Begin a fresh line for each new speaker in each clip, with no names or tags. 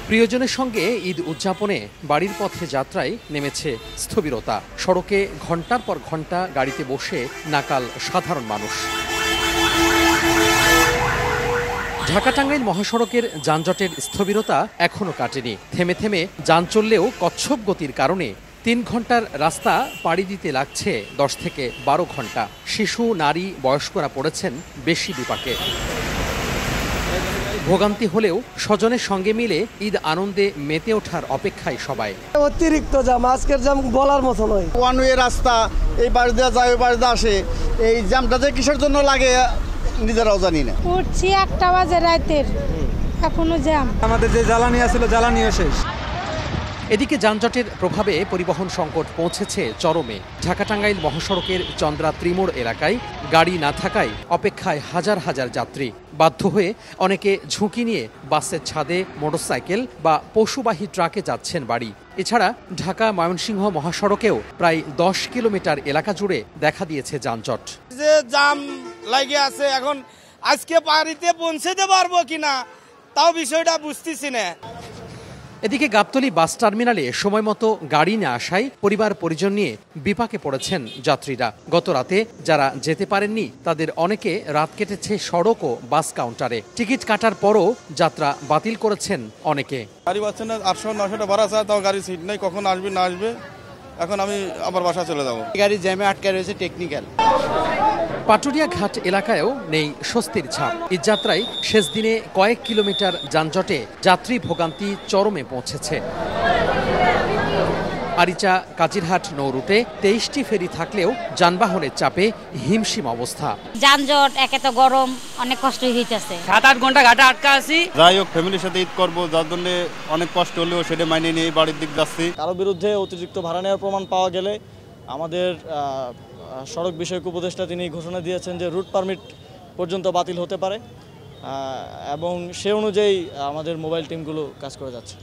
প্রিয়জনের সঙ্গে ঈদ উদযাপনে বাড়ির পথে যাত্রায় নেমেছে স্থবিরতা। সড়কে ঘন্টার পর ঘন্টা গাড়িতে বসে নাকাল সাধারণ মানুষ। ঢাকা টাঙ্গাইল মহাসড়কের যানজটের স্থবিরতা এখনো কাটেনি। থেমে থেমে যান চললেও কচ্ছপ গতির কারণে ৩ ঘন্টার রাস্তা পাড়ি দিতে লাগছে ১০ থেকে ১২ ঘন্টা। শিশু, নারী, বয়স্করা পড়েছেন বেশি বিপাকে। ভোগান্তি হলেও স্বজনের সঙ্গে মিলে ঈদ আনন্দে মেতে ওঠার অপেক্ষায় সবাই।
অতিরিক্ত জাম, আজকের জাম বলার মতো নয়।
ওয়ান ওয়ে রাস্তা, এই বাড়ি দিয়ে যায় ওই বাড়ি দিয়ে আসে। এই জামটা যে কিসের জন্য লাগে নিজেরাও জানি না।
উঠছি ১টা বাজে রাতের, এখনো জ্যাম।
আমাদের যে জ্বালানি আছিল জ্বালানিও শেষ।
এদিকে যানজটের প্রভাবে পরিবহন সংকট পৌঁছেছে চরমে। ঢাকা টাঙ্গাইল মহাসড়কের চন্দ্রা ত্রিমোড় এলাকায় গাড়ি না থাকায় অপেক্ষায় হাজার হাজার যাত্রী। বাধ্য হয়ে অনেকে ঝুঁকি নিয়ে বাসের ছাদে, মোটরসাইকেল বা পশুবাহী ট্রাকে যাচ্ছেন বাড়ি। এছাড়া ঢাকা ময়মনসিংহ মহাসড়কেও প্রায় ১০ কিলোমিটার এলাকা জুড়ে দেখা দিয়েছে যানজট।
যে জাম লাগে আছে, এখন আজকে বাড়িতে পৌঁছতে পারবো কিনা তাও বিষয়টা বুঝতেছি না।
এদিকে গাবতলী বাস টার্মিনালে সময়মতো গাড়ি না আসায় পরিবার পরিজন নিয়ে বিপাকে পড়েছেন যাত্রীরা। গত রাতে যারা যেতে পারেননি তাদের অনেকে রাত কেটেছে সড়ক ও বাস কাউন্টারে। টিকিট কাটার পরও যাত্রা বাতিল করেছেন অনেকে।
গাড়ি পাচ্ছে না, ৮০০-৯০০ ভাড়া চায়, তাও গাড়ি সিট নেই, কখন আসবে না আসবে। এখন আমি আবার বাসা চলে যাবো।
গাড়ি জ্যামে আটকে রয়েছে টেকনিক্যাল।
পাটুরিয়া ঘাট এলাকায়ও নেই স্বস্তির ছাপ। ঈদযাত্রায় শেষ দিনে কয়েক কিলোমিটার যানজটে যাত্রী ভোগান্তি চরমে পৌঁছেছে। আরিচা কাজিরহাট নৌ রুটে ২৩টি ফেরি থাকলেও যানবাহনের চাপে হিমশিম অবস্থা।
যানজট, একে তো গরম, অনেক কষ্ট হইতেছে।
৭-৮ ঘন্টা ঘাটে আটকা আছি।
যাই হোক, ফ্যামিলির সাথে ঈদ করবো, যার জন্য অনেক কষ্ট হলেও সেটা মাইনে নিয়ে বাড়ির দিক যাচ্ছি।
কারো বিরুদ্ধে অতিরিক্ত ভাড়া নেওয়ার প্রমাণ পাওয়া গেলে আমাদের সড়ক বিষয়ক উপদেষ্টা তিনি ঘোষণা দিয়েছেন যে রুট পারমিট পর্যন্ত বাতিল হতে পারে, এবং সে অনুযায়ী আমাদের মোবাইল টিমগুলো কাজ করে যাচ্ছে।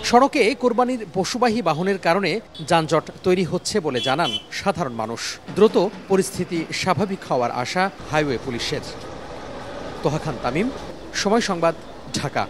সড়কে কোরবানির পশুবাহী বাহনের কারণে যানজট তৈরি হচ্ছে বলে জানান সাধারণ মানুষ। দ্রুত পরিস্থিতি স্বাভাবিক হওয়ার আশা হাইওয়ে পুলিশের। তোহা খান তামিম, সময় সংবাদ, ঢাকা।